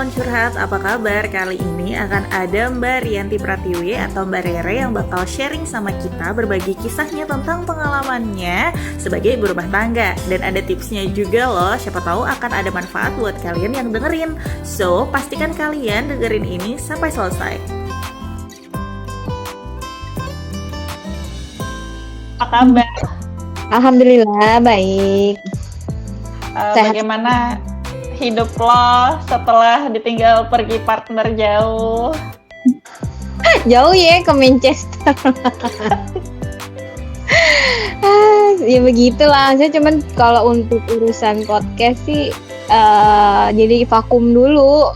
teman curhat, apa kabar? Kali ini akan ada Mbak Rianti Pratiwi atau Mbak Rere yang bakal sharing sama kita berbagi kisahnya tentang pengalamannya sebagai ibu rumah tangga. Dan ada tipsnya juga loh, siapa tahu akan ada manfaat buat kalian yang dengerin. So, pastikan kalian dengerin ini sampai selesai. Apa kabar? Alhamdulillah baik. Sehat. Bagaimana hidup lo setelah ditinggal pergi partner jauh? Jauh ya ke Manchester. Ya begitulah. Saya cuman kalau untuk urusan podcast sih jadi vakum dulu.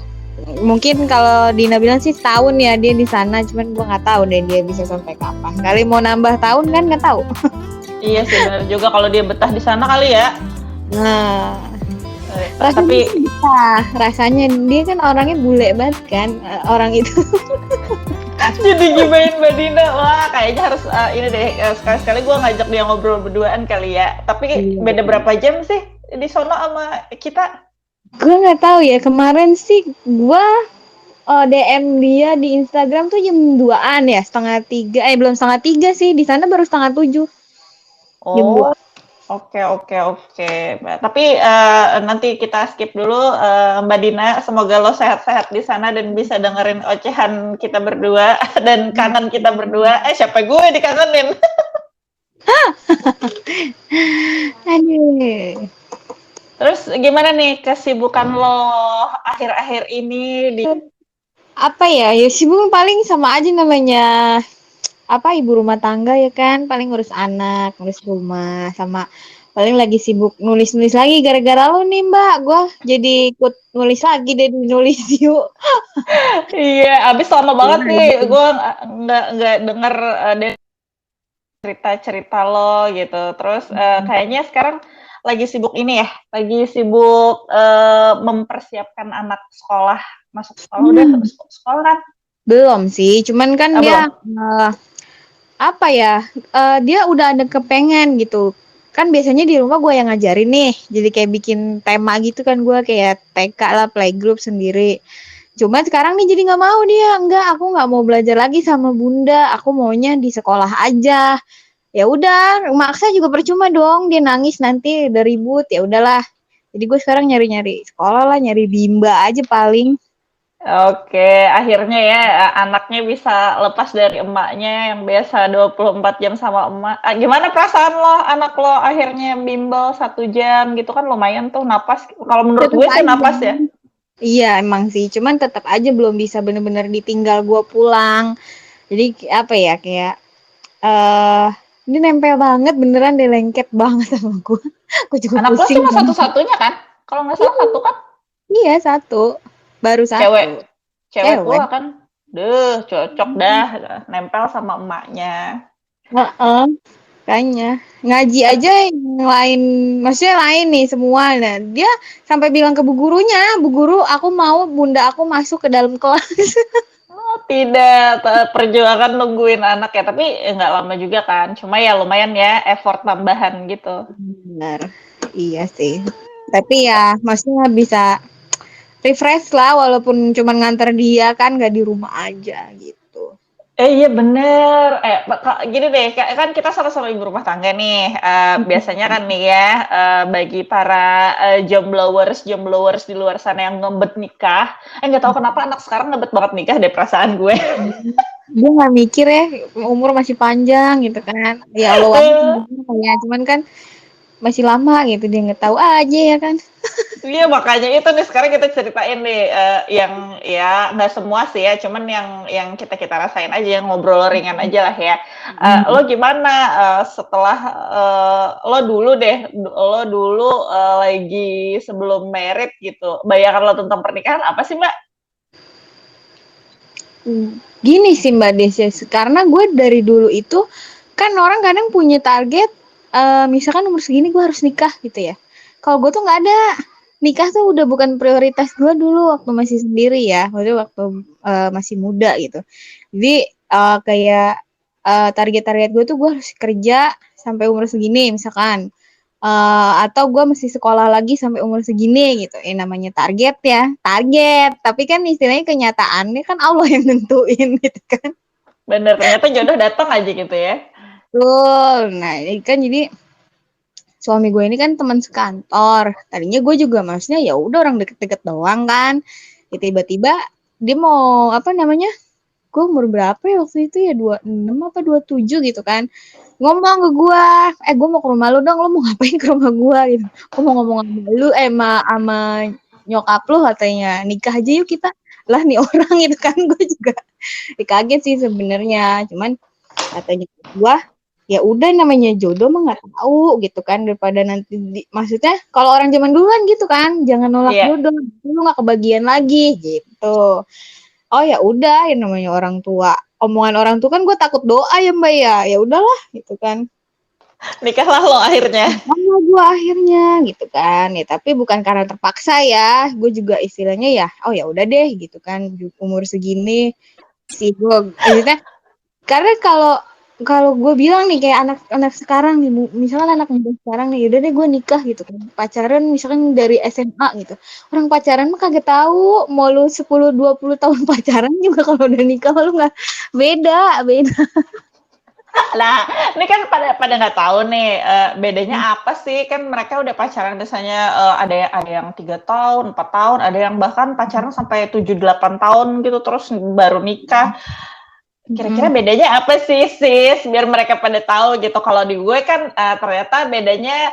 Mungkin kalau Dina bilang sih setahun ya dia di sana, cuman gua nggak tahu deh dia bisa sampai kapan. Kali mau nambah tahun kan nggak tahu. Iya sih benar juga kalau dia betah di sana kali ya. Nah, Tapi rasanya dia kan orangnya bule banget kan orang itu. jadi gibain Mbak Dina. Wah kayaknya harus ini deh sekali-sekali gue ngajak dia ngobrol berduaan kali ya. Tapi beda berapa jam sih di sono sama kita? Gue nggak tahu ya, kemarin sih gue DM dia di Instagram tuh jam 2-an ya, setengah 3. Belum setengah 3 sih, di sana baru setengah 7. Jam 2. Oh, oke. Tapi nanti kita skip dulu Mbak Dina. Semoga lo sehat-sehat di sana dan bisa dengerin ocehan kita berdua dan kangen kita berdua. Siapa gue dikangenin? Aduh. Terus gimana nih kesibukan lo akhir-akhir ini di Apa ya, ya sibuk paling sama aja namanya ibu rumah tangga ya kan, paling ngurus anak, ngurus rumah, sama paling lagi sibuk nulis-nulis lagi gara-gara lo nih Mbak, gue jadi ikut nulis lagi deh di nulis yuk. Iya, abis lama banget nih gue nggak denger cerita-cerita lo gitu. Terus kayaknya sekarang lagi sibuk ini ya, lagi sibuk mempersiapkan anak sekolah, masuk sekolah. Udah sekolah kan? Belum sih, cuman kan dia dia udah ada kepengen gitu. Kan biasanya di rumah gue yang ngajarin nih, jadi kayak bikin tema gitu kan, gue kayak TK lah, playgroup sendiri. Cuma sekarang nih jadi nggak mau dia, enggak, aku nggak mau belajar lagi sama bunda, aku maunya di sekolah aja. Ya udah, maksa juga percuma dong, dia nangis nanti udah ribut, ya udahlah. Jadi gue sekarang nyari-nyari sekolah lah, nyari bimba aja paling. Oke, akhirnya ya anaknya bisa lepas dari emaknya yang biasa 24 jam sama emak. Gimana perasaan lo, anak lo akhirnya bimbel 1 jam gitu kan lumayan tuh napas. Kalau menurut Tetep gue sih aja. napas ya. Iya emang sih, cuman tetap aja belum bisa bener-bener ditinggal gue pulang. Jadi apa ya, kayak ini nempel banget, beneran deh, lengket banget sama gue. Gue juga Anak lo pusing. cuma satu-satunya kan? Kalau nggak salah satu kan? Iya, satu. Baru Cewek. satu. Cewek Cewek. pula kan? Cocok dah nempel sama emaknya. Heeh. Kayaknya ngaji aja yang lain, maksudnya lain nih semua. Nah, dia sampai bilang ke bu gurunya, "Bu guru, aku mau bunda aku masuk ke dalam kelas." Oh, tidak, perjuangan nungguin anak ya, tapi nggak lama juga kan. Cuma ya lumayan ya effort tambahan gitu. Benar. Iya sih. Tapi ya maksudnya bisa refresh lah, walaupun cuma nganter dia kan, nggak di rumah aja gitu. Iya bener. Gini deh, kan kita sama-sama ibu rumah tangga nih. Biasanya kan nih ya, bagi para jombloers di luar sana yang ngebet nikah. Nggak tahu kenapa anak sekarang ngebet banget nikah deh perasaan gue. Dia nggak mikir ya, umur masih panjang gitu kan. Ya Allah, ya cuman kan masih lama gitu, dia nggak tahu aja ya kan. Iya makanya itu nih sekarang kita ceritain nih yang ya nggak semua sih ya, cuman yang kita rasain aja, yang ngobrol ringan aja lah ya. Lo gimana setelah lo dulu lagi sebelum married gitu, bayangan lo tentang pernikahan apa sih Mbak? Gini sih Mbak Desya, karena gue dari dulu itu kan orang kadang punya target, misalkan umur segini gue harus nikah gitu ya. Kalau gue tuh nggak ada, nikah tuh udah bukan prioritas gue dulu waktu masih sendiri ya, waktu masih muda gitu. Jadi kayak target-target gue tuh gue harus kerja sampai umur segini misalkan. atau gue mesti sekolah lagi sampai umur segini gitu. Namanya target ya, target. Tapi kan istilahnya kenyataannya kan Allah yang nentuin gitu kan. Bener, ternyata jodoh datang aja gitu ya. Betul. Nah, ini kan jadi suami gue ini kan teman sekantor. Tadinya gue juga maksudnya ya udah orang deket-deket doang kan. Ya, tiba-tiba dia mau apa namanya? Gue umur berapa ya waktu itu ya 26 apa 27 gitu kan. Ngomong ke gue, gue mau ke rumah lu dong, lu mau ngapain ke rumah gue gitu. Gue mau ngomong sama lu, sama nyokap lu katanya, nikah aja yuk kita. Lah nih orang itu kan gue juga kaget sih sebenarnya. Cuman katanya gue, ya udah namanya jodoh mah nggak tahu gitu kan, daripada nanti maksudnya kalau orang zaman dulu kan gitu kan, jangan nolak jodoh, lu nggak kebagian lagi gitu. Oh ya udah, yang namanya orang tua, omongan orang tua kan gue takut doa ya mbak ya udahlah gitu kan. Nikahlah lo akhirnya. Nikahlah gue akhirnya gitu kan, ya tapi bukan karena terpaksa ya, gue juga istilahnya ya, oh ya udah deh gitu kan, umur segini sih gue, maksudnya karena kalau gue bilang nih kayak anak-anak sekarang nih, misalkan anak muda sekarang nih, udah deh gue nikah gitu kan, pacaran misalkan dari SMA gitu, orang pacaran mah kagak tahu mau lu 10-20 tahun pacaran juga kalau udah nikah lu nggak beda. Nah, ini kan pada nggak tahu nih bedanya apa sih, kan mereka udah pacaran misalnya ada yang 3 tahun, 4 tahun, ada yang bahkan pacaran sampai 7-8 tahun gitu terus baru nikah. Kira-kira bedanya apa sih sis biar mereka pada tahu gitu. Kalau di gue kan ternyata bedanya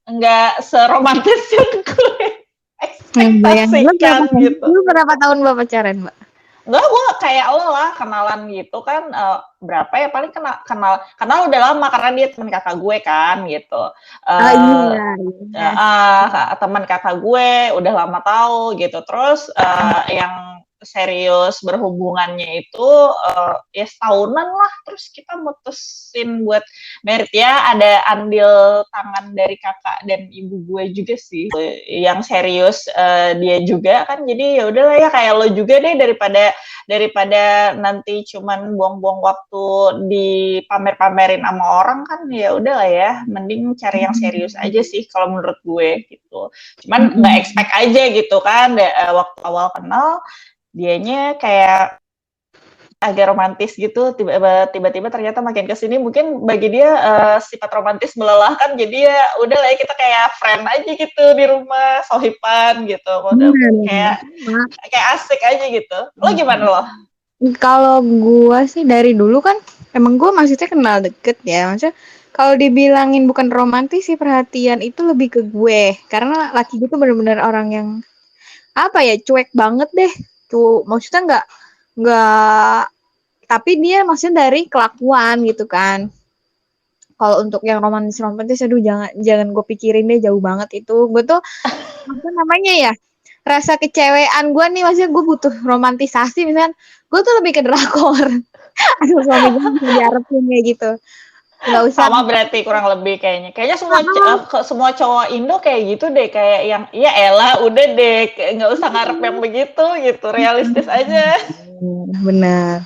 nggak seromantis yang gue ekspektasikan gitu. Lu berapa tahun mbak pacaran mbak? Enggak, gue kayak lo lah, kenalan gitu kan berapa ya, paling kenal udah lama karena dia teman kakak gue kan gitu. Teman kakak gue udah lama tahu gitu. Terus yang serius berhubungannya itu ya setahunan lah, terus kita mutusin buat merit ya, ada andil tangan dari kakak dan ibu gue juga sih yang serius, dia juga kan, jadi ya udahlah ya kayak lo juga deh, daripada nanti cuman buang-buang waktu dipamer-pamerin sama orang kan, ya udahlah ya, mending cari yang serius aja sih kalau menurut gue gitu. Cuman nggak expect aja gitu kan, waktu awal kenal dianya kayak agak romantis gitu, tiba-tiba ternyata makin kesini mungkin bagi dia sifat romantis melelahkan, jadi ya udah lah ya, kita kayak friend aja gitu di rumah, sohipan gitu, kayak asik aja gitu. Lo gimana lo? Kalau gue sih dari dulu kan emang gue maksudnya kenal deket ya, maksudnya kalau dibilangin bukan romantis sih, perhatian itu lebih ke gue, karena laki gue tuh bener-bener orang yang apa ya, cuek banget deh tuh, maksudnya nggak tapi dia maksudnya dari kelakuan gitu kan. Kalau untuk yang romantis aduh jangan gue pikirin deh, jauh banget itu. Gue tuh apa namanya ya, rasa kecewean gue nih, maksudnya gue butuh romantisasi misalkan, gue tuh lebih ke drakor. Aduh, suami gue bisa diharapin kayak gitu. Nggak usah. Sama berarti kurang lebih kayaknya semua cowok Indo kayak gitu deh, kayak yang ya elah udah deh, nggak usah ngarep yang begitu gitu, realistis aja. Benar.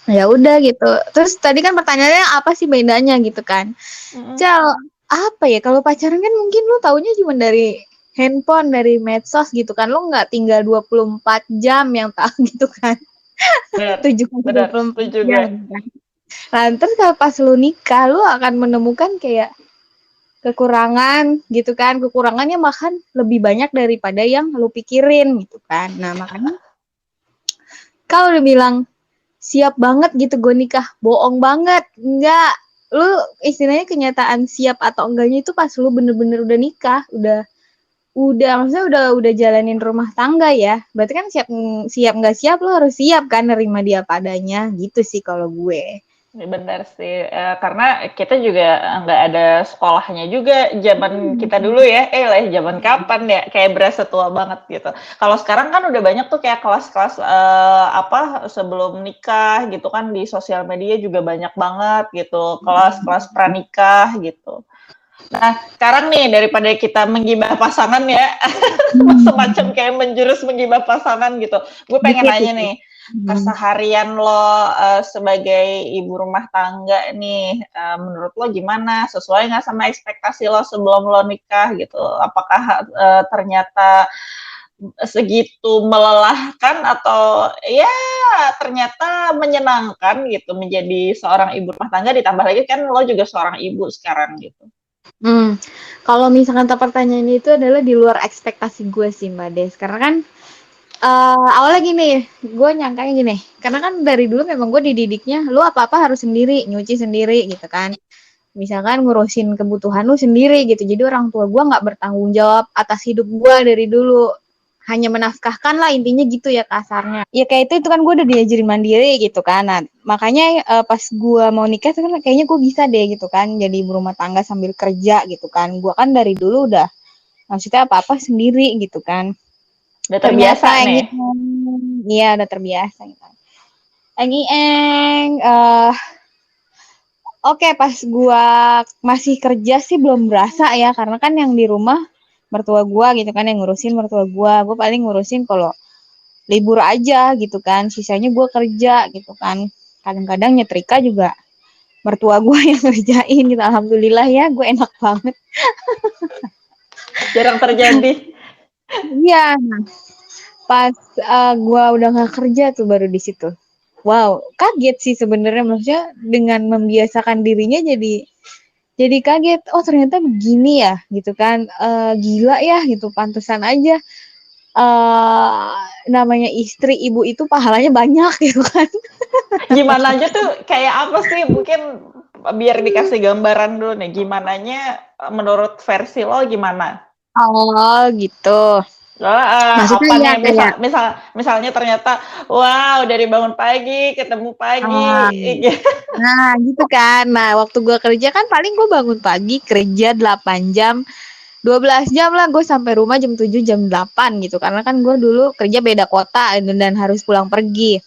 Ya udah gitu. Terus tadi kan pertanyaannya apa sih bedanya gitu kan? Apa ya, kalau pacaran kan mungkin lu taunya cuma dari handphone, dari medsos gitu kan, lu nggak tinggal 24 jam yang tahu gitu kan. 24 jam kan. Nah, terus kalau pas lu nikah, lu akan menemukan kayak kekurangan gitu kan. Kekurangannya bahkan lebih banyak daripada yang lu pikirin gitu kan. Nah, makanya kalau udah bilang siap banget gitu gue nikah, bohong banget. Enggak. Lu istilahnya kenyataan siap atau enggaknya itu pas lu bener-bener udah nikah, maksudnya udah jalanin rumah tangga ya. Berarti kan siap nggak siap, lu harus siap kan nerima dia padanya gitu sih kalau gue. Benar sih, karena kita juga nggak ada sekolahnya juga zaman kita dulu ya, zaman kapan ya, kayak berasa tua banget gitu. Kalau sekarang kan udah banyak tuh kayak kelas-kelas sebelum nikah gitu kan, di sosial media juga banyak banget gitu, kelas-kelas pranikah gitu. Nah, sekarang nih daripada kita menggibah pasangan ya, semacam kayak menjurus menggibah pasangan gitu, gue pengen nanya nih, Hmm. keseharian lo sebagai ibu rumah tangga nih, menurut lo gimana? Sesuai nggak sama ekspektasi lo sebelum lo nikah gitu? Apakah ternyata segitu melelahkan atau ya ternyata menyenangkan gitu menjadi seorang ibu rumah tangga, ditambah lagi kan lo juga seorang ibu sekarang gitu. Kalau misalkan pertanyaan itu adalah di luar ekspektasi gue sih Mbak Des, karena kan awalnya gini, gue nyangkanya gini, karena kan dari dulu memang gue dididiknya, lu apa-apa harus sendiri, nyuci sendiri gitu kan. Misalkan ngurusin kebutuhan lu sendiri gitu. Jadi orang tua gue nggak bertanggung jawab atas hidup gue dari dulu. Hanya menafkahkan lah intinya gitu ya kasarnya. Ya kayak itu kan gue udah diajarin mandiri gitu kan. Nah, makanya pas gue mau nikah tuh kan kayaknya gue bisa deh gitu kan. Jadi ibu rumah tangga sambil kerja gitu kan. Gue kan dari dulu udah maksudnya apa-apa sendiri gitu kan. Udah terbiasa Ternyata nih. yang iya udah terbiasa gitu. Eng oke pas gua masih kerja sih belum berasa ya karena kan yang di rumah mertua gua gitu kan yang ngurusin mertua gua paling ngurusin kalau libur aja gitu kan sisanya gua kerja gitu kan kadang-kadang nyetrika juga mertua gua yang ngerjain gitu alhamdulillah ya gue enak banget. Jarang terjadi. Iya pas gua udah nggak kerja tuh baru di situ wow kaget sih sebenarnya maksudnya dengan membiasakan dirinya jadi kaget oh ternyata begini ya gitu kan gila ya gitu pantesan aja eh namanya istri ibu itu pahalanya banyak gitu kan. Gimana aja tuh kayak apa sih? Mungkin biar dikasih gambaran dulu nih. Gimananya menurut versi lo gimana? Oh gitu maksudnya Apa ya nih kayak misalnya ternyata wow dari bangun pagi ketemu pagi um, nah gitu kan nah waktu gue kerja kan paling gue bangun pagi kerja 8 jam 12 jam lah gue sampai rumah jam 7 jam 8 gitu karena kan gue dulu kerja beda kota dan harus pulang pergi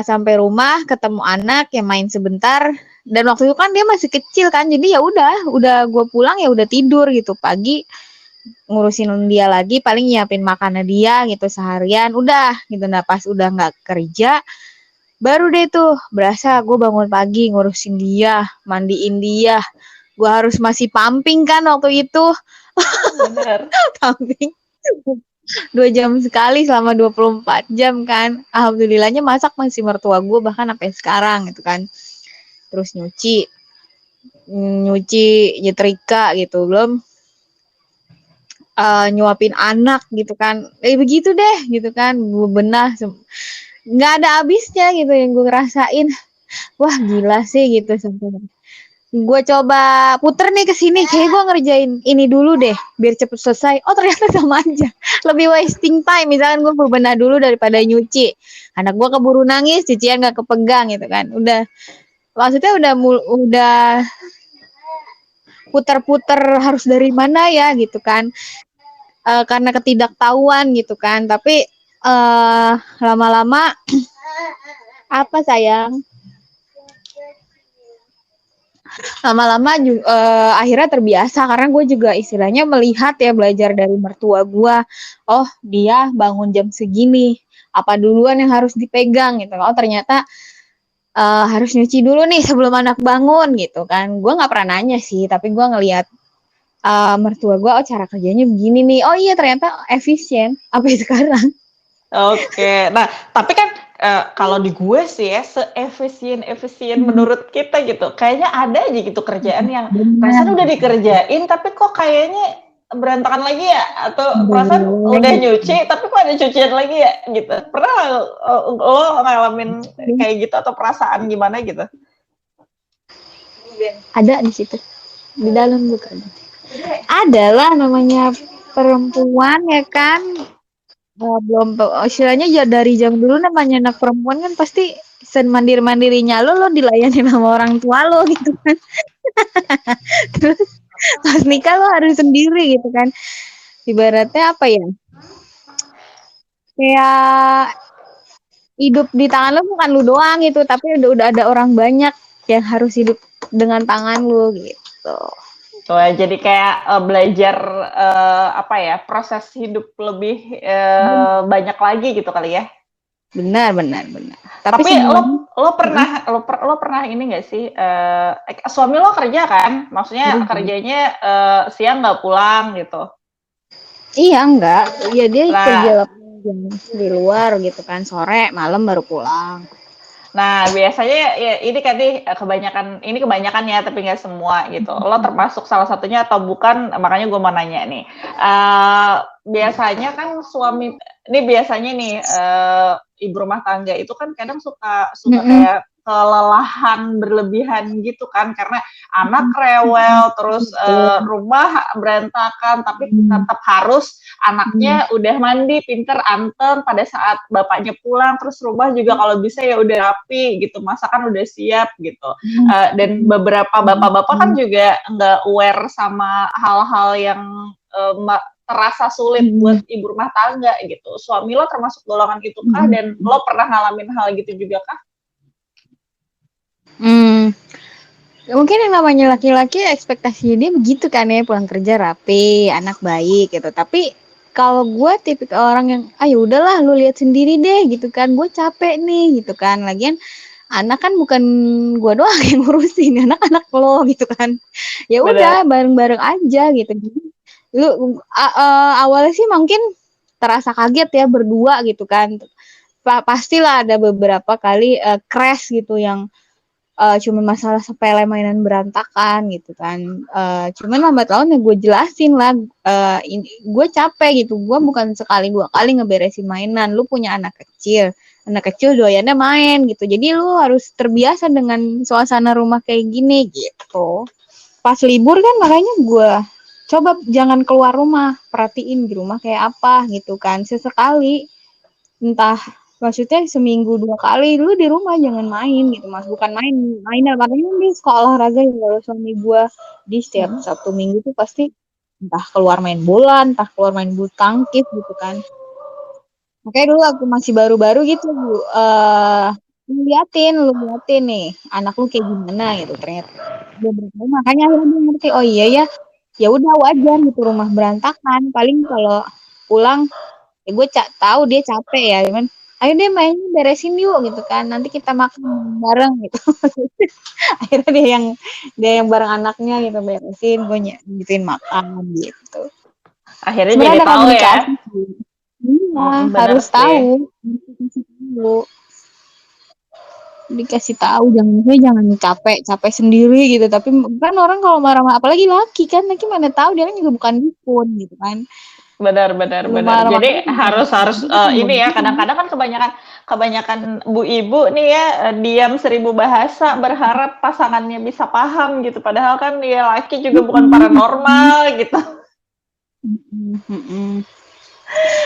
sampai rumah ketemu anak yang main sebentar dan waktu itu kan dia masih kecil kan jadi ya udah gue pulang ya udah tidur gitu pagi ngurusin dia lagi paling nyiapin makanan dia gitu seharian udah gitu nah pas udah nggak kerja baru deh tuh berasa gue bangun pagi ngurusin dia mandiin dia gue harus masih pumping kan waktu itu bener. pumping 2 jam sekali selama 24 jam kan alhamdulillahnya masak masih mertua gue bahkan sampai sekarang gitu kan terus nyuci nyetrika gitu belum nyuapin anak gitu kan begitu deh gitu kan gue benah nggak ada habisnya gitu yang gue ngerasain wah gila sih gitu sampai gue coba puter nih ke sini kayak gue ngerjain ini dulu deh biar cepet selesai oh ternyata sama aja lebih wasting time misalkan gue bebenah dulu daripada nyuci anak gue keburu nangis cucian nggak kepegang gitu kan udah maksudnya udah puter-puter harus dari mana ya gitu kan karena ketidaktahuan gitu kan tapi lama-lama apa sayang lama-lama akhirnya terbiasa karena gue juga istilahnya melihat ya belajar dari mertua gue oh dia bangun jam segini apa duluan yang harus dipegang gitu oh ternyata harus nyuci dulu nih sebelum anak bangun gitu kan gue nggak pernah nanya sih tapi gue ngelihat mertua gue oh cara kerjanya begini nih oh iya ternyata efisien sampai sekarang. Oke, nah tapi kan kalau di gue sih ya seefisien menurut kita gitu, kayaknya ada aja gitu kerjaan yang Benar. perasaan udah dikerjain tapi kok kayaknya berantakan lagi ya, atau perasaan udah Boleh. nyuci tapi kok ada cucian lagi ya gitu. Pernah lo ngalamin kayak gitu atau perasaan gimana gitu? Ada di situ di dalam bukan ada lah namanya perempuan ya kan belum istilahnya ya dari jam dulu namanya anak perempuan kan pasti sen mandiri-mandirinya lo dilayani sama orang tua lo gitu kan terus pas nikah lo harus sendiri gitu kan ibaratnya apa ya kayak hidup di tangan lo bukan lu doang gitu tapi udah ada orang banyak yang harus hidup dengan tangan lo gitu Wah, jadi kayak belajar apa ya, proses hidup lebih banyak lagi gitu kali ya. Benar, benar, benar. Tapi Tapi semuanya lo pernah ini nggak sih? Suami lo kerja kan? Maksudnya kerja. kerjanya siang nggak pulang gitu. Iya, enggak. Ya dia kerja Nah, 8 jam di luar gitu kan, sore, malam baru pulang. Nah, biasanya ya ini kan nih kebanyakan ya, tapi nggak semua gitu. Lo termasuk salah satunya atau bukan? Makanya gue mau nanya nih. Biasanya kan biasanya nih ibu rumah tangga itu kan kadang suka Mm-mm. kayak kelelahan berlebihan gitu kan, karena anak rewel, terus rumah berantakan, tapi tetap harus anaknya udah mandi, pinter, anteng pada saat bapaknya pulang, terus rumah juga kalau bisa ya udah rapi gitu, masakan udah siap gitu. Dan beberapa bapak-bapak kan juga nggak aware sama hal-hal yang terasa sulit buat ibu rumah tangga gitu. Suami lo termasuk golongan itu kah? Dan lo pernah ngalamin hal gitu juga kah? Hmm, mungkin yang namanya laki-laki ekspektasinya dia begitu kan ya, pulang kerja rapi, anak baik gitu. Tapi kalau gue tipikal orang yang, ayo udahlah lu lihat sendiri deh gitu kan, gue capek nih gitu kan. Lagian anak kan bukan gue doang yang ngurusin, anak-anak lo gitu kan. Ya udah Benar. bareng-bareng aja gitu. Lu awalnya sih mungkin terasa kaget ya berdua gitu kan. Pastilah ada beberapa kali crash gitu yang cuma masalah sepele mainan berantakan gitu kan. Cuman lambat laun ya gue jelasin lah, gue capek gitu, gue bukan sekali dua kali ngeberesin mainan, lu punya anak kecil doyannya main gitu, jadi lu harus terbiasa dengan suasana rumah kayak gini gitu. Pas libur kan makanya gue coba jangan keluar rumah, perhatiin di rumah kayak apa gitu kan, sesekali, entah, maksudnya seminggu 2 kali lu di rumah jangan main gitu Mas, bukan main makanya dia suka olahraga ya kalau suami gua, di setiap Sabtu Minggu tuh pasti entah keluar main bola, entah keluar main bulu tangkis gitu kan. Makanya dulu aku masih baru-baru gitu lu liatin nih anak lu kayak gimana gitu, ternyata makanya akhirnya dia ngerti, oh iya ya, ya udah wajar gitu rumah berantakan, paling kalau pulang ya gue tahu dia capek ya, cuman ayo deh main beresin yuk gitu kan, nanti kita makan bareng gitu. Akhirnya dia yang bareng anaknya gitu beresin, gue gituin makan gitu. Akhirnya Sebenarnya jadi ada tahu ya. komunikasi sih. Iya, Bener harus sih. tahu, dikasih tahu, jangan capek capek sendiri gitu, tapi kan orang kalau marah, apalagi laki mana tahu, dia kan juga bukan dukun gitu kan, Benar, lu benar. marah-marah Jadi harus ini ya, kadang-kadang kan kebanyakan bu ibu nih ya, diam 1000 bahasa berharap pasangannya bisa paham gitu. Padahal kan ya laki juga bukan paranormal gitu.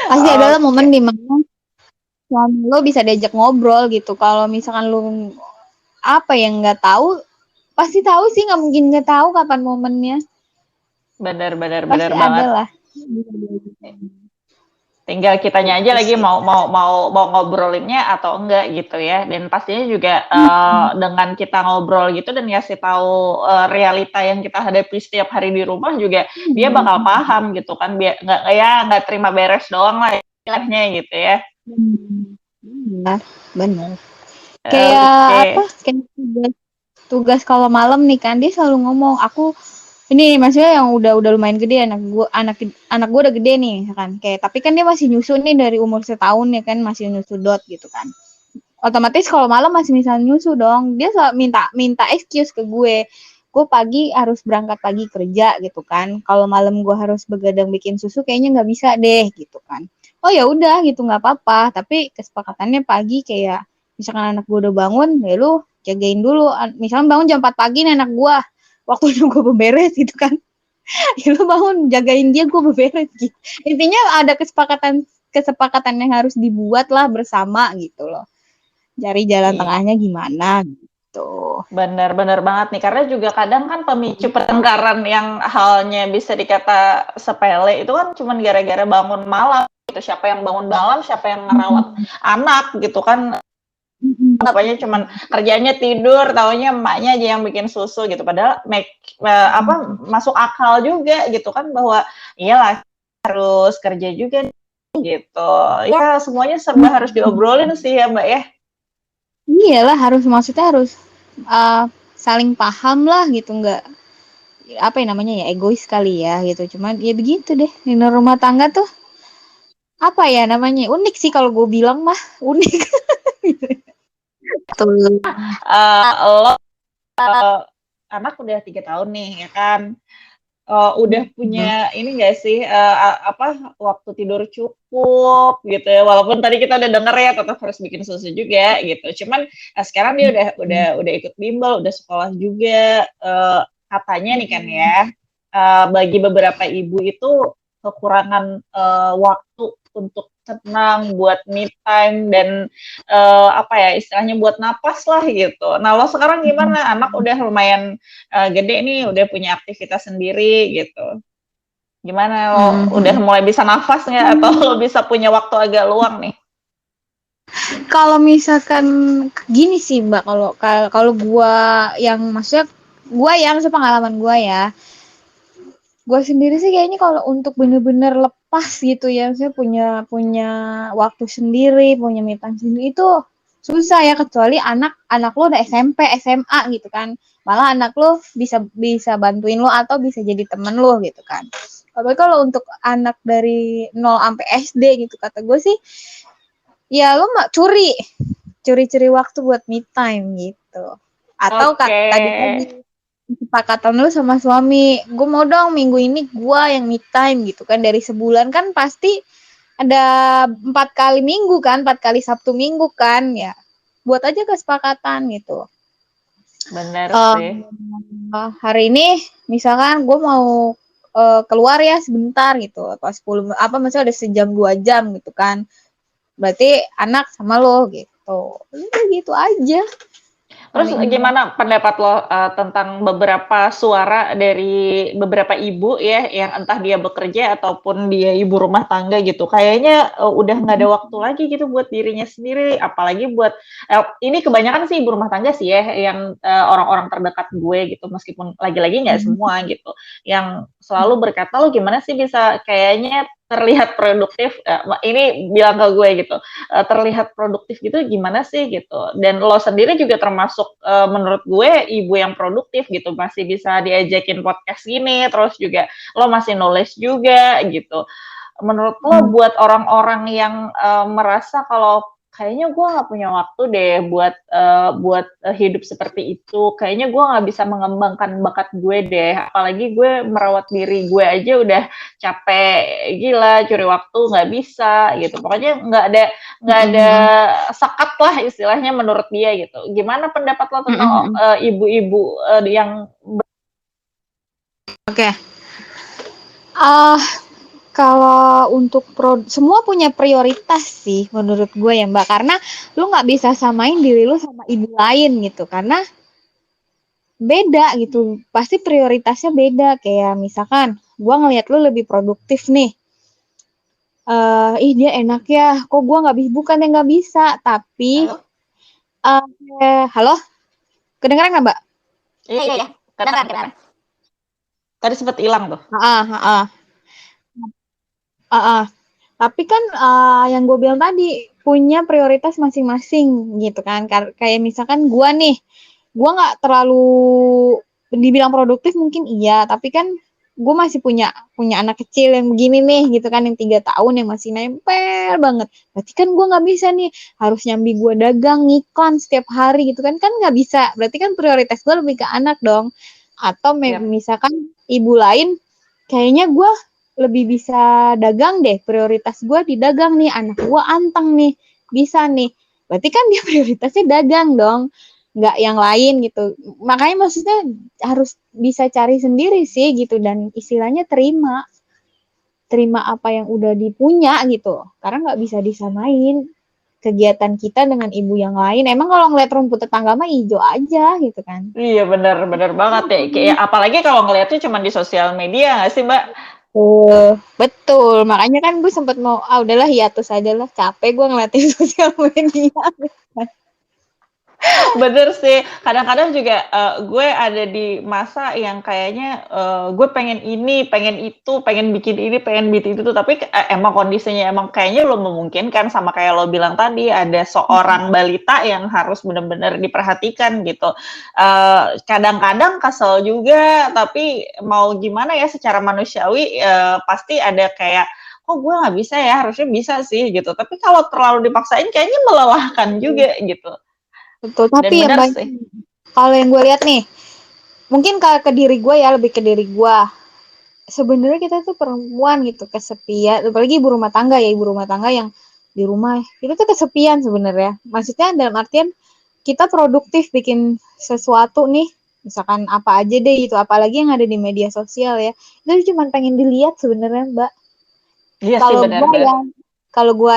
pasti adalah Oke. momen dimana suami lo bisa diajak ngobrol gitu. Kalau misalkan lu apa yang nggak tahu, pasti tahu sih, nggak mungkin nggak tahu kapan momennya. Benar Pasti banget. ada lah. Tinggal kitanya aja Gitu lagi sih. mau ngobrolinnya atau enggak gitu ya. Dan pastinya juga dengan kita ngobrol gitu dan ngasih tahu realita yang kita hadapi setiap hari di rumah juga dia bakal paham gitu kan. Nggak terima beres doang lah istilahnya gitu ya. Benar, benar. Kayak apa? Oke. Kayak tugas kalau malam nih kan, dia selalu ngomong, aku ini maksudnya yang udah lumayan gede, anak gue udah gede nih kan, kayak tapi kan dia masih nyusu nih dari umur setahun ya kan, masih nyusu dot gitu kan, otomatis kalau malam masih misalnya nyusu dong, dia minta minta excuse ke gue pagi harus berangkat pagi kerja gitu kan, kalau malam gue harus begadang bikin susu kayaknya nggak bisa deh gitu kan. Oh ya udah gitu, nggak apa-apa, tapi kesepakatannya pagi, kayak misalkan anak gue udah bangun ya lu jagain dulu, misalnya bangun jam 4 pagi nih anak gue, waktunya gue beberes gitu kan. Ya lu bangun jagain dia, gue beberes gitu, intinya ada kesepakatan kesepakatan yang harus dibuat lah bersama gitu loh, cari jalan tengahnya gimana gitu. Benar banget nih, karena juga kadang kan pemicu pertengkaran yang halnya bisa dikata sepele itu kan cuma gara-gara bangun malam gitu. Siapa yang bangun malam, siapa yang ngerawat anak gitu kan. pokoknya cuman kerjanya tidur, taunya emaknya aja yang bikin susu gitu. Padahal masuk akal juga gitu kan bahwa iyalah harus kerja juga gitu. Ya semuanya serba harus diobrolin sih ya Mbak ya. Iyalah maksudnya harus saling paham lah gitu, nggak apa ya namanya ya, egois kali ya gitu. Cuman ya begitu deh, di rumah tangga tuh apa ya namanya, unik sih kalau gue bilang mah, unik. Betul. Lo anak udah 3 tahun nih ya kan. Udah punya ini nggak sih waktu tidur cukup gitu ya, walaupun tadi kita udah denger ya tetap harus bikin susu juga gitu, cuman sekarang dia udah ikut bimbel, udah sekolah juga, katanya nih kan ya, bagi beberapa ibu itu kekurangan waktu untuk tenang, buat me time dan istilahnya buat napas lah gitu. Nah lo sekarang gimana? Anak udah lumayan gede nih, udah punya aktivitas sendiri gitu. Gimana lo udah mulai bisa nafas nggak, atau lo bisa punya waktu agak luang nih? Kalau misalkan gini sih Mbak, kalau maksudnya sepengalaman gua ya, gue sendiri sih kayaknya kalau untuk bener-bener lepas gitu ya, saya punya waktu sendiri, punya me time sendiri itu susah ya, kecuali anak lo udah SMP, SMA gitu kan, malah anak lo bisa bantuin lo atau bisa jadi temen lo gitu kan. Tapi kalau untuk anak dari 0 sampai SD gitu, kata gue sih ya lo mak curi waktu buat me time gitu. Atau tadi kesepakatan lu sama suami, gue mau dong minggu ini gue yang me time gitu kan, dari sebulan kan pasti ada 4 kali minggu kan, 4 kali Sabtu Minggu kan, ya buat aja kesepakatan gitu. Bener sih. Hari ini misalkan gue mau keluar ya sebentar gitu, misalnya ada sejam 2 jam gitu kan, berarti anak sama lo gitu, udah gitu aja. Terus gimana pendapat lo tentang beberapa suara dari beberapa ibu ya, yang entah dia bekerja ataupun dia ibu rumah tangga gitu, kayaknya udah nggak ada waktu lagi gitu buat dirinya sendiri, apalagi buat ini kebanyakan sih ibu rumah tangga sih ya, yang orang-orang terdekat gue gitu, meskipun lagi-lagi nggak semua gitu, yang selalu berkata, lo gimana sih bisa kayaknya terlihat produktif, ini bilang ke gue gitu, terlihat produktif gitu gimana sih gitu. Dan lo sendiri juga termasuk menurut gue ibu yang produktif gitu, masih bisa diajakin podcast gini, terus juga lo masih knowledge juga gitu. Menurut lo buat orang-orang yang merasa kalau kayaknya gue nggak punya waktu deh buat hidup seperti itu, kayaknya gue nggak bisa mengembangkan bakat gue deh, apalagi gue merawat diri gue aja udah capek gila, curi waktu nggak bisa gitu, pokoknya nggak ada sekat lah istilahnya menurut dia gitu. Gimana pendapat lo tentang ibu-ibu yang Oke. Kalau untuk semua punya prioritas sih menurut gue ya Mbak, karena lu nggak bisa samain diri lu sama ibu lain gitu, karena beda gitu, pasti prioritasnya beda. Kayak misalkan gue ngelihat lu lebih produktif nih, dia enak ya, kok gue nggak bisa, bukan yang nggak bisa, tapi halo, kedengeran nggak Mbak? Iya, kedengeran. Tadi sempat hilang tuh. Tapi kan yang gue bilang tadi punya prioritas masing-masing gitu kan. Kayak misalkan gue nih, gue nggak terlalu dibilang produktif mungkin iya, tapi kan gue masih punya anak kecil yang begini nih gitu kan, yang 3 tahun yang masih nempel banget. Berarti kan gue nggak bisa nih, harus nyambi gue dagang ngiklan setiap hari gitu kan nggak bisa. Berarti kan prioritas gue lebih ke anak dong. Atau misalkan ibu lain, kayaknya gue lebih bisa dagang deh, prioritas gue di dagang nih, anak gue anteng nih, bisa nih, berarti kan dia prioritasnya dagang dong, nggak yang lain gitu. Makanya maksudnya harus bisa cari sendiri sih gitu, dan istilahnya terima apa yang udah dipunya gitu, karena nggak bisa disamain kegiatan kita dengan ibu yang lain. Emang kalau ngeliat rumput tetangga mah hijau aja gitu kan. Iya benar banget ya. Kayak apalagi kalau ngeliatnya cuma di sosial media nggak sih Mbak? Betul, makanya kan gue sempet mau udahlah hiatus aja lah, capek gue ngeliatin sosial media. Bener sih, kadang-kadang juga gue ada di masa yang kayaknya gue pengen ini, pengen itu, pengen bikin ini, pengen bikin itu, tapi emang kondisinya emang kayaknya belum memungkinkan, sama kayak lo bilang tadi, ada seorang balita yang harus benar-benar diperhatikan gitu. Kadang-kadang kesel juga, tapi mau gimana ya, secara manusiawi pasti ada kayak, kok gue nggak bisa ya, harusnya bisa sih gitu. Tapi kalau terlalu dipaksain kayaknya melelahkan juga gitu. Betul, Dan tapi yang benar banyak, sih. kalau yang gue lihat nih, mungkin ke diri gue ya, lebih ke diri gue. Sebenarnya kita tuh perempuan gitu kesepian, apalagi ibu rumah tangga ya, ibu rumah tangga yang di rumah itu tuh kesepian sebenarnya. Maksudnya dalam artian kita produktif bikin sesuatu nih, misalkan apa aja deh gitu, apalagi yang ada di media sosial ya, itu cuma pengen dilihat sebenarnya, Mbak. Iya sih, Kalau gue benar-benar. yang kalau gue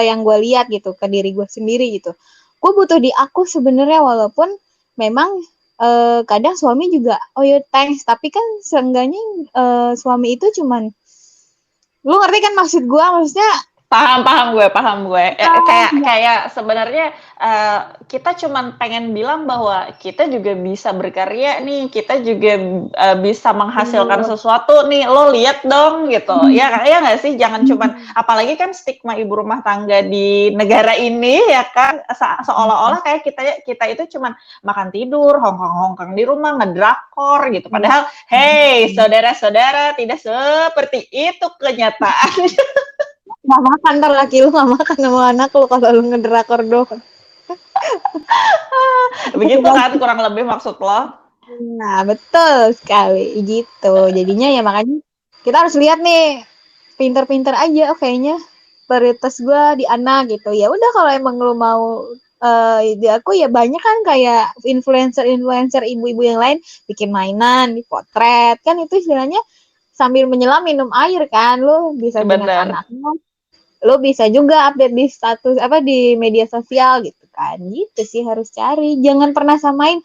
yang gue lihat gitu ke diri gue sendiri gitu, gue butuh di aku sebenarnya, walaupun memang kadang suami juga oh ya thanks, tapi kan seenggaknya suami itu cuman, lu ngerti kan maksud gue, maksudnya Paham gue. Kayak sebenarnya kita cuman pengen bilang bahwa kita juga bisa berkarya nih, kita juga bisa menghasilkan sesuatu nih, lo lihat dong gitu. Ya nggak sih, jangan cuman, apalagi kan stigma ibu rumah tangga di negara ini ya kan, seolah-olah kayak kita itu cuman makan tidur, hongkang-hongkang di rumah, ngedrakor gitu. Padahal, hey saudara-saudara, tidak seperti itu kenyataan. nggak makan, ntar laki lu nggak makan sama anak lu kalau lu ngedrakor doang. Begitu kan kurang lebih maksud lo. Nah, betul sekali gitu. Jadinya ya makanya kita harus lihat nih, pinter-pinter aja. Oh, kayaknya prioritas gue di anak gitu. Ya udah, kalau emang lu mau di aku ya banyak kan kayak influencer ibu-ibu yang lain bikin mainan, di potret kan, itu istilahnya sambil menyelam minum air kan, lu bisa dengan Bener. anakmu, lu bisa juga update di status apa di media sosial gitu kan. Gitu sih harus cari, jangan pernah samain.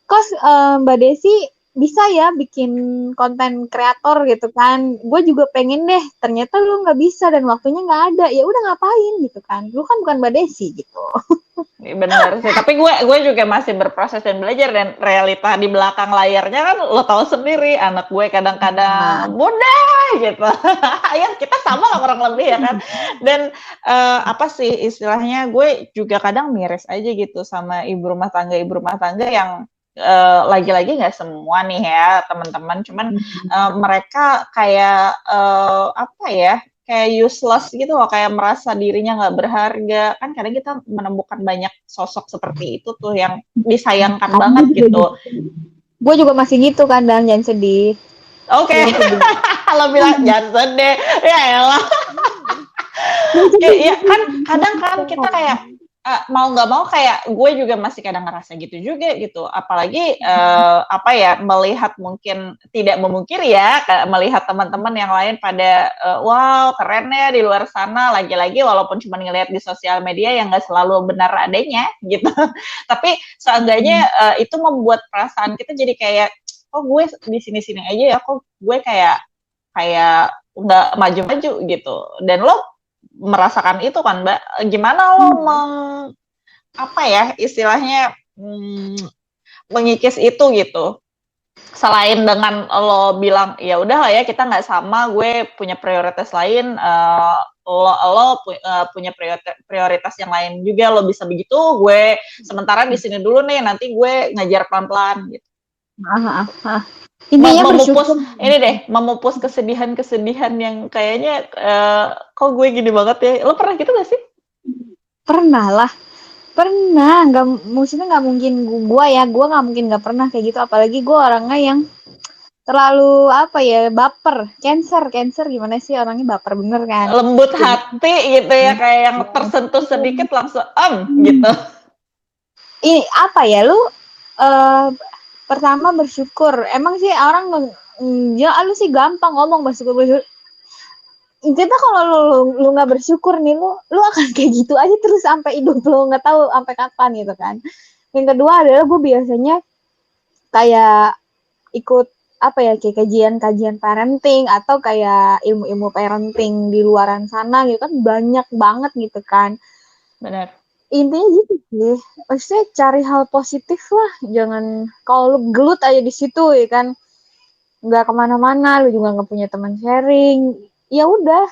Kok Mbak Desi bisa ya bikin konten kreator gitu kan, gue juga pengen deh, ternyata lu nggak bisa dan waktunya nggak ada, ya udah ngapain gitu kan, lu kan bukan Mbak Desi gitu. Bener sih, tapi gue juga masih berproses dan belajar, dan realita di belakang layarnya kan lo tahu sendiri, anak gue Nah, kadang-kadang bunda gitu. Ya kita sama lah kurang lebih ya kan. Dan apa sih istilahnya, gue juga kadang miris aja gitu sama ibu rumah tangga yang lagi-lagi nggak semua nih ya teman-teman, cuman mereka kayak apa ya, kayak useless gitu loh, kayak merasa dirinya nggak berharga. Kan kadang kita menemukan banyak sosok seperti itu tuh yang disayangkan banget gitu. gue juga masih gitu kan, dan jangan sedih, Oke, jangan sedih. kalau bilang jangan sedih, ya elah. Ya kan kadang kan kita kayak mau nggak mau, kayak gue juga masih kadang ngerasa gitu juga gitu, apalagi apa ya, melihat, mungkin tidak memungkiri ya, melihat teman-teman yang lain pada wow keren ya di luar sana, lagi-lagi walaupun cuma ngelihat di sosial media yang nggak selalu benar adanya gitu. Tapi seenggaknya itu membuat perasaan kita jadi kayak, oh gue di sini-sini aja ya, kok gue kayak kayak nggak maju-maju gitu. Dan lo merasakan itu kan, Mbak? Gimana lo apa ya istilahnya, mengikis itu gitu? Selain dengan lo bilang ya udah lah ya, kita nggak sama, gue punya prioritas lain, lo punya prioritas yang lain juga, lo bisa begitu, gue sementara di sini dulu nih, nanti gue ngajar pelan-pelan gitu. Intinya Memupus bersyukur. ini deh, memupus kesedihan-kesedihan yang kayaknya kok gue gini banget ya. Lo pernah gitu gak sih? Pernah lah, pernah. Nggak, maksudnya nggak mungkin gue nggak mungkin nggak pernah kayak gitu, apalagi gue orangnya yang terlalu apa ya, baper, cancer gimana sih, orangnya baper bener kan. Lembut Jadi hati gitu ya, kayak yang tersentuh sedikit langsung gitu. ini apa ya, lu pertama bersyukur. Emang sih orang ya lu sih gampang ngomong bersyukur. Kita kalau lu nggak bersyukur nih, lu akan kayak gitu aja terus sampai hidup lu, nggak tahu sampai kapan gitu kan. Yang kedua adalah gue biasanya kayak ikut apa ya, kayak kajian parenting atau kayak ilmu-ilmu parenting di luaran sana gitu kan, banyak banget gitu kan. Benar. Intinya gitu sih. Maksudnya cari hal positif lah. Jangan kalau lu gelut aja di situ ya kan, nggak kemana-mana, lu juga nggak punya teman sharing. Ya udah,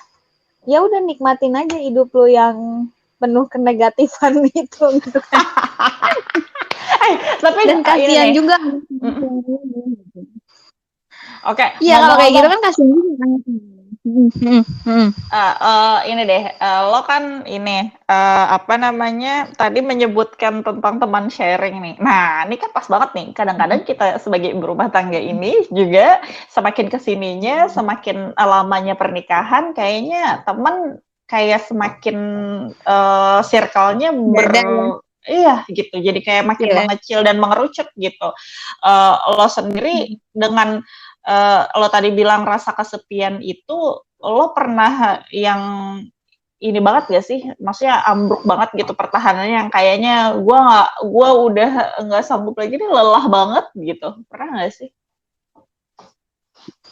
ya udah nikmatin aja hidup lu yang penuh kenegatifan itu gitu kan. Tapi Dan ini kasihan nih. juga. Oke, Iya kalau kayak gitu ngomong-ngomong, kan kasihan juga. ini deh, lo kan ini apa namanya tadi menyebutkan tentang teman sharing nih. Nah, ini kan pas banget nih. Kadang-kadang kita sebagai ibu rumah tangga ini juga semakin kesininya, semakin lamanya pernikahan, kayaknya teman kayak semakin circle-nya Gak ada ya. iya gitu. Jadi kayak makin Iya. mengecil dan mengerucut gitu. Lo sendiri dengan lo tadi bilang rasa kesepian itu, lo pernah yang ini banget gak sih? Maksudnya ambruk banget gitu pertahanannya yang kayaknya gue udah nggak sanggup lagi nih, lelah banget gitu. Pernah nggak sih?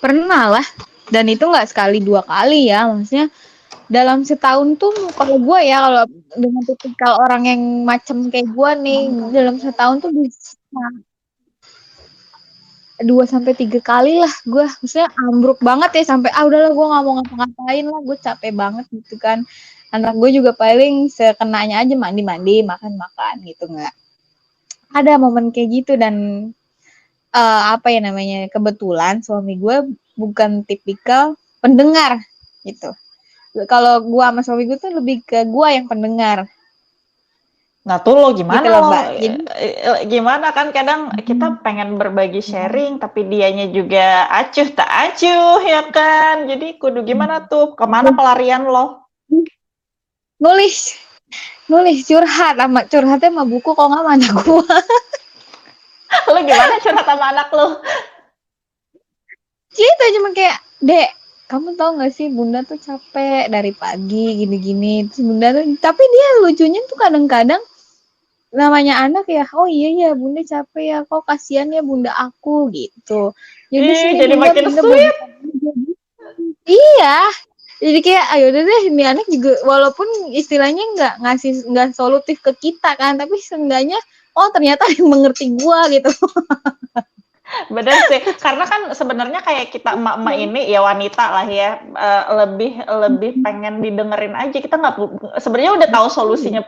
Pernah lah. Dan itu nggak sekali dua kali ya. Maksudnya dalam setahun tuh kalau gue ya, kalau dengan tipikal orang yang macam kayak gue nih, dalam setahun tuh bisa 2 sampai 3 kali lah gue, maksudnya ambruk banget ya, sampai udahlah gue nggak mau ngapa-ngapain lah, gue capek banget gitu kan. Anak gue juga paling sekenanya aja mandi-mandi, makan-makan gitu, nggak ada momen kayak gitu. Dan apa ya namanya, kebetulan suami gue bukan tipikal pendengar gitu. Kalau gue sama suami gue tuh lebih ke gue yang pendengar Nah tuh lo gitu gimana loh lo? Mbak. Jadi Gimana kan kadang kita pengen berbagi sharing tapi dianya juga acuh tak acuh ya kan. Jadi kudu gimana tuh? Kemana pelarian lo? nulis nulis curhat, sama curhatnya sama buku, kok nggak mana gue. Lo gimana curhat sama anak lo? Gitu cuma kayak, Dek, kamu tahu nggak sih bunda tuh capek dari pagi gini-gini. Terus bunda tuh, tapi dia lucunya tuh kadang-kadang, namanya anak ya, oh iya ya bunda capek ya, kok kasihan ya bunda aku gitu. Jadi Ih, sini jadi bunda makin bunda sweet. boneka. Iya, jadi kayak ayo udah deh, ini anak juga walaupun istilahnya nggak solutif ke kita kan, tapi seenggaknya oh ternyata yang mengerti gua gitu. Bener sih, karena kan sebenarnya kayak kita emak-emak ini ya wanita lah ya, lebih lebih pengen didengerin aja. Kita nggak sebenarnya udah tahu solusinya,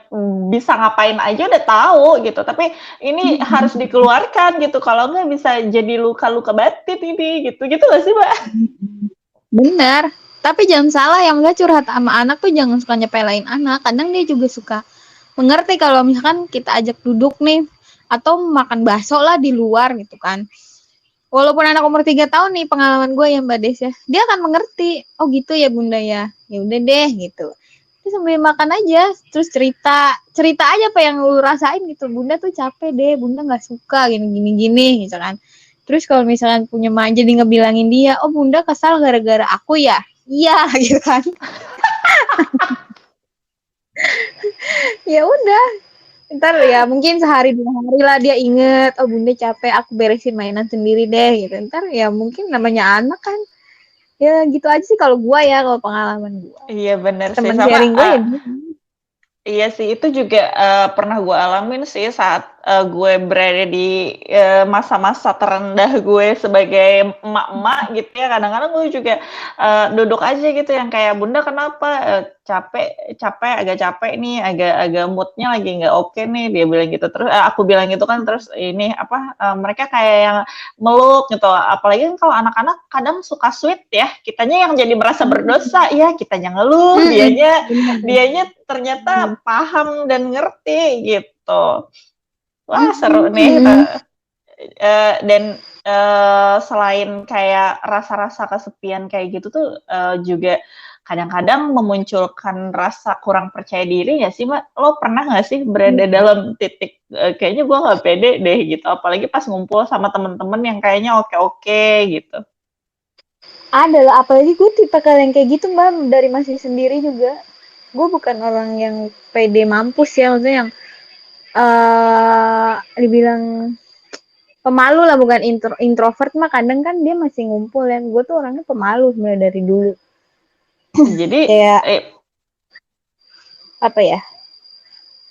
bisa ngapain aja udah tahu gitu. Tapi ini harus dikeluarkan gitu. Kalau nggak bisa jadi luka-luka batin ini gitu. Gitu nggak sih, Mbak? Benar. Tapi jangan salah, yang nggak curhat sama anak tuh jangan suka nyepelein anak. Kadang dia juga suka mengerti kalau misalkan kita ajak duduk nih, atau makan bakso lah di luar gitu kan. Walaupun anak umur 3 tahun nih, pengalaman gue ya Mbak Des ya, dia akan mengerti. Oh gitu ya Bunda ya. Ya udah deh gitu. Terus sambil makan aja, terus cerita cerita aja apa yang lu rasain gitu. Bunda tuh capek deh, Bunda nggak suka gini gini gini gitu kan. Terus kalau misalkan punya mak, jadi ngebilangin dia, oh Bunda kesal gara-gara aku ya. Iya gitu kan. Ya udah, ntar ya mungkin sehari 2 hari lah dia inget, oh bunda capek, aku beresin mainan sendiri deh gitu. Ntar ya mungkin namanya anak kan, ya gitu aja sih kalau gua ya, kalau pengalaman gua. Iya bener sih, Temen sama sharing gua ya dia. iya sih, itu juga pernah gue alamin sih saat gue berada di masa-masa terendah gue sebagai emak-emak gitu ya. Kadang-kadang gue juga duduk aja gitu yang kayak, Bunda kenapa? Capek, agak capek nih, agak moodnya lagi nggak oke nih. Dia bilang gitu. Terus aku bilang gitu kan, terus ini apa? Mereka kayak yang meluk gitu. Apalagi kan kalau anak-anak kadang suka sweet ya. Kitanya yang jadi merasa berdosa, ya kitanya ngeluh, dianya ternyata paham dan ngerti gitu. Wah seru nih. Dan selain kayak rasa-rasa kesepian kayak gitu tuh juga kadang-kadang memunculkan rasa kurang percaya diri nggak sih, Mbak? Lo pernah nggak sih berada dalam titik kayaknya gue nggak pede deh gitu, apalagi pas ngumpul sama temen-temen yang kayaknya oke-oke gitu. Ada lah, apalagi gue tipe yang kayak gitu mbak, dari masih sendiri juga. Gue bukan orang yang pede mampus ya, maksudnya yang dibilang pemalu lah, bukan introvert mah. Kadang kan dia masih ngumpul ya, gue tuh orangnya pemalu sebenarnya dari dulu. Jadi Kayak apa ya,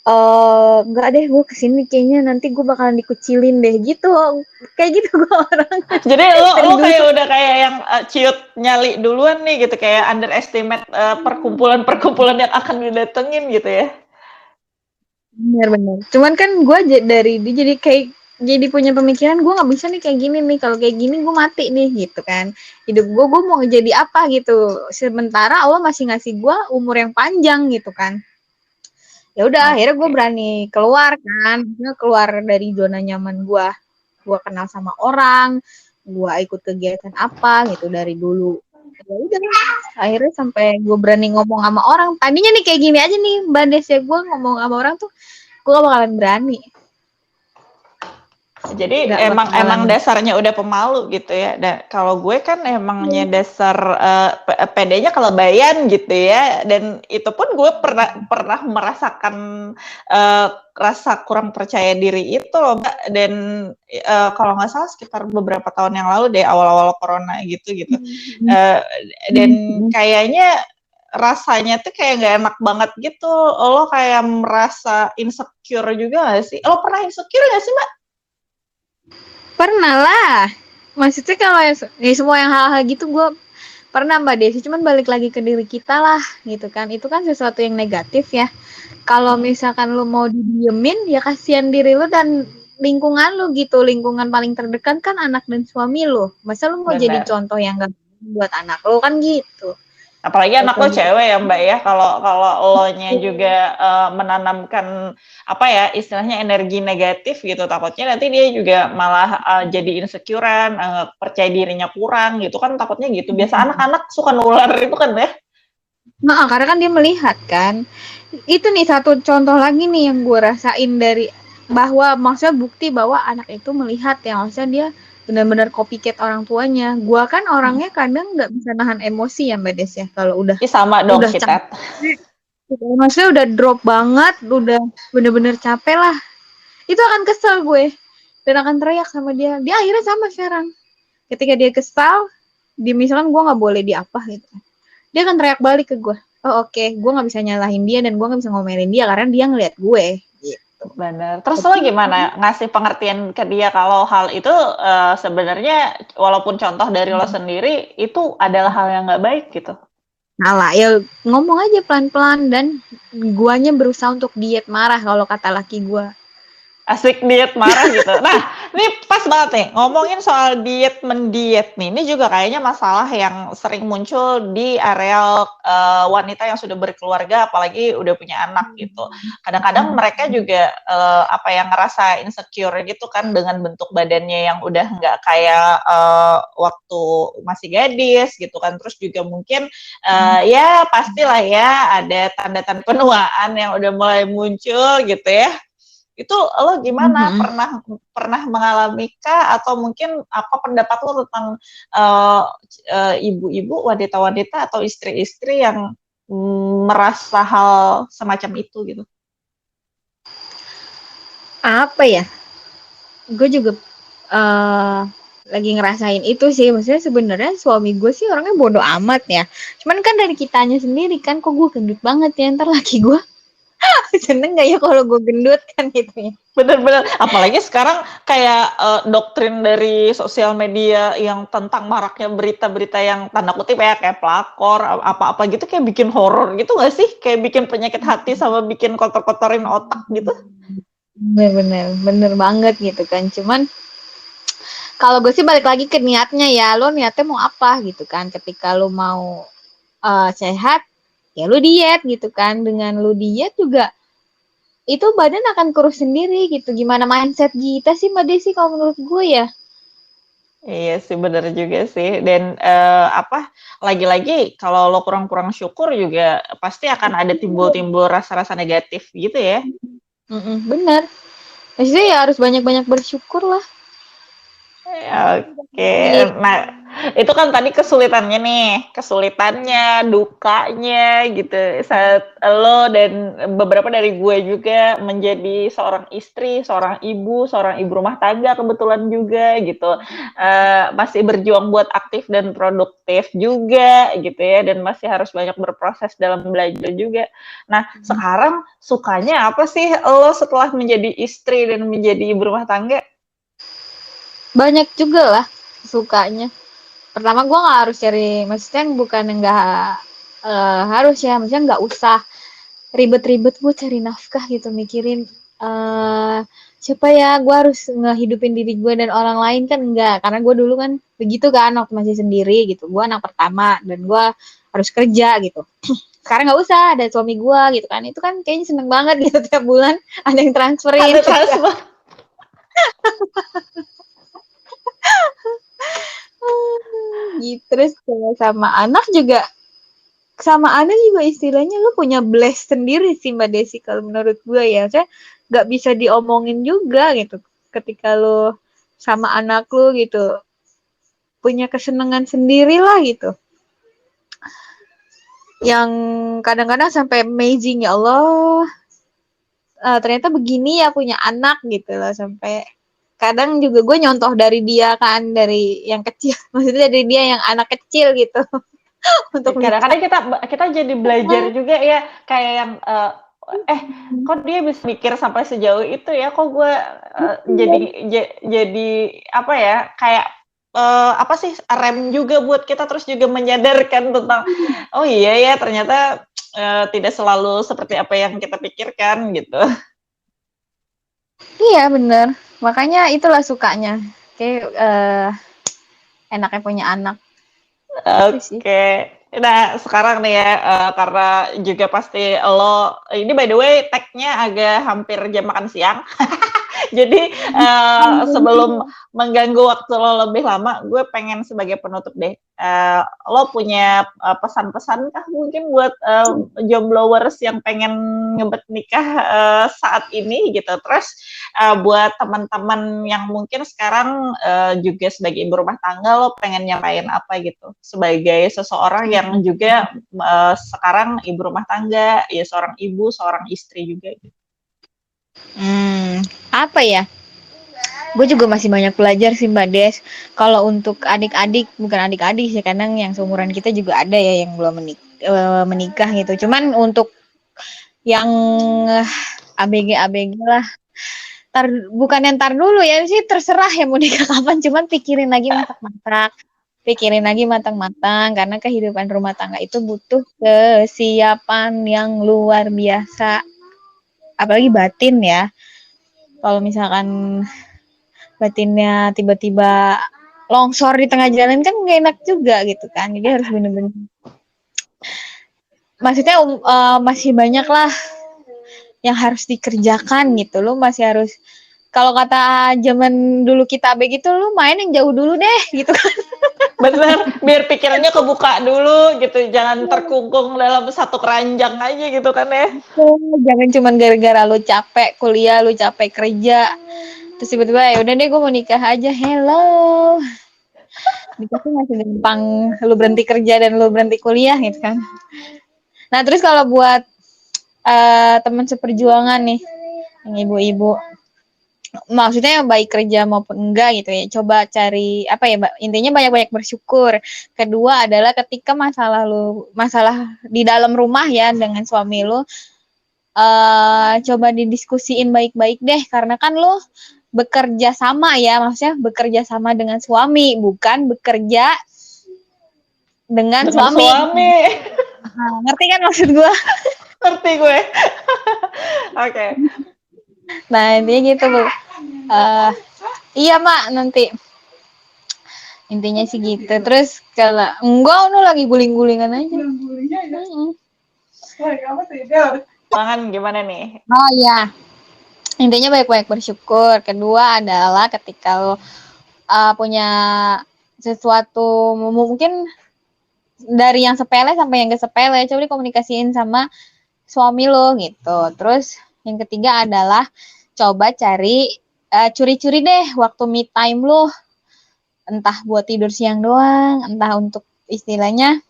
Enggak deh, gue kesini kayaknya nanti gue bakalan dikucilin deh gitu, kayak gitu gue orang Jadi dari lo kayak dulu. udah kayak yang ciut nyali duluan nih gitu, kayak underestimate perkumpulan-perkumpulan yang akan didatengin gitu ya. Bener-bener. Cuman kan gue dari dia jadi kayak jadi punya pemikiran gue nggak bisa nih kayak gini nih, kalau kayak gini gue mati nih gitu kan. Hidup gue mau jadi apa gitu. Sementara Allah masih ngasih gue umur yang panjang gitu kan. Ya udah akhirnya gue Oke. berani keluar kan, keluar dari zona nyaman gue kenal sama orang, gue ikut kegiatan apa gitu dari dulu. Ya udah akhirnya sampai gue berani ngomong sama orang, tadinya nih kayak gini aja nih Mbak Des, ya gue ngomong sama orang tuh gue gak bakalan berani, Jadi gak emang bakalan. dasarnya udah pemalu gitu ya. Dan kalau gue kan emangnya dasar pedenya kelebayan gitu ya. Dan itu pun gue pernah merasakan rasa kurang percaya diri itu loh, Mbak. Dan kalau nggak salah sekitar beberapa tahun yang lalu deh, awal-awal corona gitu. Dan kayaknya rasanya tuh kayak nggak enak banget gitu. Lo kayak merasa insecure juga gak sih? Lo pernah insecure gak sih, Mbak? Pernah lah, maksudnya kalau ya semua yang hal-hal gitu gue pernah Mbak Desi, cuman balik lagi ke diri kita lah gitu kan, itu kan sesuatu yang negatif ya. Kalau misalkan lu mau didiemin ya kasihan diri lu dan lingkungan lu gitu, lingkungan paling terdekat kan anak dan suami lu, masa lu mau jadi Benar. contoh yang gak buat anak lu kan gitu. Apalagi anak lo Gitu. cewek ya Mbak ya, kalau kalau lo-nya juga menanamkan apa ya istilahnya energi negatif gitu, takutnya nanti dia juga malah jadi insecurean, percaya dirinya kurang gitu kan, takutnya gitu. Biasa anak-anak suka nular itu kan ya. Nah, karena kan dia melihat kan. Itu nih satu contoh lagi nih yang gue rasain dari bahwa maksudnya bukti bahwa anak itu melihat ya, maksudnya dia benar-benar copycat orang tuanya. Gua kan orangnya kadang nggak bisa nahan emosi ya Mbak Des ya. Kalau Ih, sama dong udah kita. capek, maksudnya udah drop banget, udah bener-bener capek lah. Itu akan kesel gue dan akan teriak sama dia. Dia akhirnya sama sekarang. Ketika dia kesal, dia misalkan gue nggak boleh di apa gitu, dia akan teriak balik ke gue. Oh oke, gue nggak bisa nyalahin dia dan gue nggak bisa ngomelin dia karena dia ngeliat gue gitu. Benar. Terus lo gimana ngasih pengertian ke dia kalau hal itu sebenarnya walaupun contoh dari lo sendiri itu adalah hal yang nggak baik gitu? Nah lah, ya ngomong aja pelan-pelan dan guanya berusaha untuk diet marah kalau kata laki gue. Asik diet marah gitu. Nah, ini pas banget nih ngomongin soal diet mendiet nih. Ini juga kayaknya masalah yang sering muncul di area wanita yang sudah berkeluarga, apalagi udah punya anak gitu. Kadang-kadang mereka juga apa yang ngerasa insecure gitu kan dengan bentuk badannya yang udah nggak kayak waktu masih gadis gitu kan. Terus juga mungkin ya pastilah ya ada tanda-tanda penuaan yang udah mulai muncul gitu ya. Itu lo gimana? Pernah mengalami kah atau mungkin apa pendapat lo tentang ibu-ibu, wanita-wanita atau istri-istri yang merasa hal semacam itu gitu? Apa ya? Gue juga lagi ngerasain itu sih. Maksudnya sebenarnya suami gue sih orangnya bodoh amat ya. Cuman kan dari kitanya sendiri kan, kok gue gendut banget ya, ntar laki gue seneng gak ya kalau gue gendut kan gitu ya. Bener-bener, apalagi sekarang kayak doktrin dari sosial media yang tentang maraknya berita-berita yang tanda kutip ya kayak pelakor apa-apa gitu, kayak bikin horor gitu gak sih? Kayak bikin penyakit hati sama bikin kotor-kotorin otak gitu. Bener banget gitu kan. Cuman kalau gue sih balik lagi ke niatnya ya, lo niatnya mau apa gitu kan. Ketika lo mau sehat, ya lo diet gitu kan. Dengan lo diet juga itu badan akan kurus sendiri gitu. Gimana mindset kita sih Mbak Desi kalau menurut gue ya? Iya sih, bener juga sih. Dan apa lagi-lagi kalau lo kurang-kurang syukur juga pasti akan ada timbul-timbul rasa-rasa negatif gitu ya. Bener. Maksudnya ya harus banyak-banyak bersyukur lah. Oke. Gitu. Nah, Itu kan tadi kesulitannya nih, kesulitannya, dukanya gitu. Saat lo dan beberapa dari gue juga menjadi seorang istri, seorang ibu rumah tangga kebetulan juga gitu. Masih berjuang buat aktif dan produktif juga gitu ya, dan masih harus banyak berproses dalam belajar juga. Nah, sekarang sukanya apa sih lo setelah menjadi istri dan menjadi ibu rumah tangga? Banyak juga lah sukanya. Pertama gue nggak harus cari, maksudnya bukan nggak harus ya, maksudnya nggak usah ribet-ribet gue cari nafkah gitu, mikirin siapa ya, gue harus ngehidupin diri gue dan orang lain kan enggak, karena gue dulu kan begitu kan waktu masih sendiri gitu, gue anak pertama dan gue harus kerja gitu. Sekarang nggak usah, ada suami gue gitu kan, itu kan kayaknya seneng banget gitu, tiap bulan ada yang transferin Ada gitu kan. transfer. Gitu. Terus sama anak juga istilahnya lu punya bless sendiri sih Mbak Desi, kalau menurut gue ya, saya nggak bisa diomongin juga gitu ketika lu sama anak lu gitu, punya kesenangan sendiri lah gitu, yang kadang-kadang sampai amazing, ya Allah, ternyata begini ya punya anak gitu loh. Sampai kadang juga gue nyontoh dari dia kan, dari yang kecil maksudnya dari dia yang anak kecil gitu untuk Kadang-kadang mikir. kita jadi belajar juga ya, kayak yang kok dia bisa mikir sampai sejauh itu ya, kok gue jadi apa ya, kayak apa sih, rem juga buat kita, terus juga menyadarkan tentang oh iya ya ternyata tidak selalu seperti apa yang kita pikirkan gitu. Iya bener, makanya itulah sukanya, kayak enaknya punya anak itu sih. Oke. Nah, sekarang nih ya, karena juga pasti lo ini by the way tag-nya agak hampir jam makan siang. Jadi, sebelum mengganggu waktu lo lebih lama, gue pengen sebagai penutup deh, lo punya, pesan-pesan kah mungkin buat, jombloers yang pengen ngebet nikah, saat ini gitu? Terus, buat teman-teman yang mungkin sekarang, juga sebagai ibu rumah tangga, lo pengen nyampaiin apa gitu? Sebagai seseorang yang juga, sekarang ibu rumah tangga, ya seorang ibu, seorang istri juga gitu. Apa ya? Gue juga masih banyak belajar sih Mbak Des. Kalau untuk adik-adik, bukan adik-adik sih, kadang yang seumuran kita juga ada ya yang belum menikah gitu. Cuman untuk yang ABG-ABG lah, bukan yang tar dulu ya sih, terserah ya mau nikah kapan. Cuman pikirin lagi matang-matang, karena kehidupan rumah tangga itu butuh kesiapan yang luar biasa, apalagi batin ya. Kalau misalkan batinnya tiba-tiba longsor di tengah jalan kan gak enak juga gitu kan, jadi harus bener-bener, maksudnya masih banyak lah yang harus dikerjakan gitu, lu masih harus, kalau kata zaman dulu kita begitu, lu main yang jauh dulu deh gitu kan. Bener, biar pikirannya kebuka dulu gitu, jangan terkungkung dalam satu keranjang aja gitu kan ya. Jangan cuma gara-gara lu capek kuliah, lu capek kerja, terus tiba-tiba ya udah deh gue mau nikah aja. Hello, nikah tuh masih gampang lu berhenti kerja dan lu berhenti kuliah gitu kan. Nah terus kalau buat teman seperjuangan nih, yang ibu-ibu, maksudnya yang baik kerja maupun enggak gitu ya, coba cari apa ya, intinya banyak-banyak bersyukur. Kedua adalah ketika masalah di dalam rumah ya dengan suami lu, coba didiskusiin baik-baik deh, karena kan lu bekerja sama ya, maksudnya bekerja sama dengan suami, bukan bekerja dengan Dengan suami. suami. Ngerti kan maksud gue? Ngerti gue. Oke. Nah intinya gitu Bu. Iya Mak, nanti intinya sih gitu. Terus kalau enggak, lu lagi guling-gulingan aja. Tangan gimana nih? Oh iya, intinya baik-baik bersyukur. Kedua adalah ketika lo punya sesuatu, mungkin dari yang sepele sampai yang gak sepele, coba dikomunikasiin sama suami lo gitu. Terus yang ketiga adalah coba cari curi-curi deh waktu me time lo. entah buat tidur siang doang, entah untuk istilahnya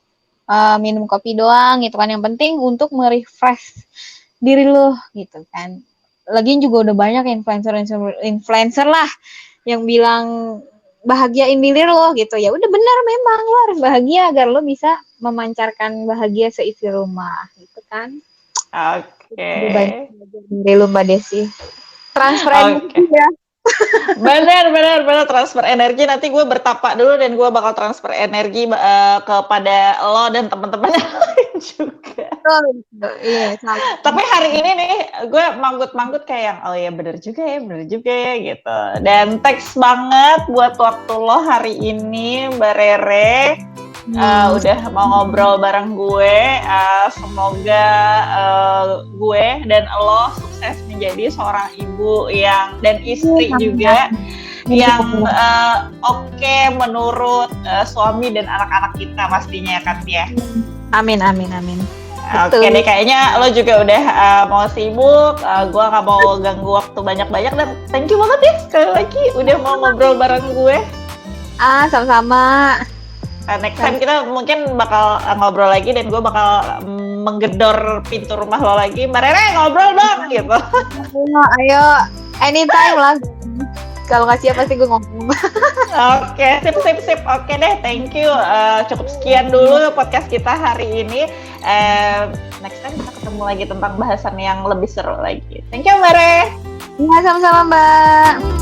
minum kopi doang gitu kan. Yang penting untuk merefresh diri lo gitu kan. Lagian juga udah banyak influencer lah yang bilang bahagiain diri lo gitu. Ya udah benar, memang lo harus bahagia agar lo bisa memancarkan bahagia seisi rumah gitu kan. Oke. Udah banyak dari lo Mbak Desi. Transfer Oke. energi ya. Benar transfer energi. Nanti gue bertapa dulu dan gue bakal transfer energi kepada lo dan teman-teman yang lain juga. Iya, sama. Tapi hari ini nih gue manggut-manggut kayak yang oh ya bener juga ya gitu. Dan thanks banget buat waktu lo hari ini Mbak Rere. Udah mau ngobrol bareng gue. Semoga gue dan lo sukses menjadi seorang ibu dan istri juga yang oke menurut suami dan anak-anak kita pastinya kan ya. Amin. Oke deh, kayaknya lo juga udah mau sibuk. Gue gak mau ganggu waktu banyak-banyak dan thank you banget ya sekali lagi udah mau ngobrol bareng gue. Sama-sama. Next time kita mungkin bakal ngobrol lagi dan gue bakal menggedor pintu rumah lo lagi. Mbak Rere ngobrol dong gitu. Ayo, anytime lah. Kalau nggak siap pasti gue ngomong. Oke, sip. Oke deh, thank you. Cukup sekian dulu podcast kita hari ini. Next time kita ketemu lagi tentang bahasan yang lebih seru lagi. Thank you Mbak Rere. Iya, sama-sama Mbak.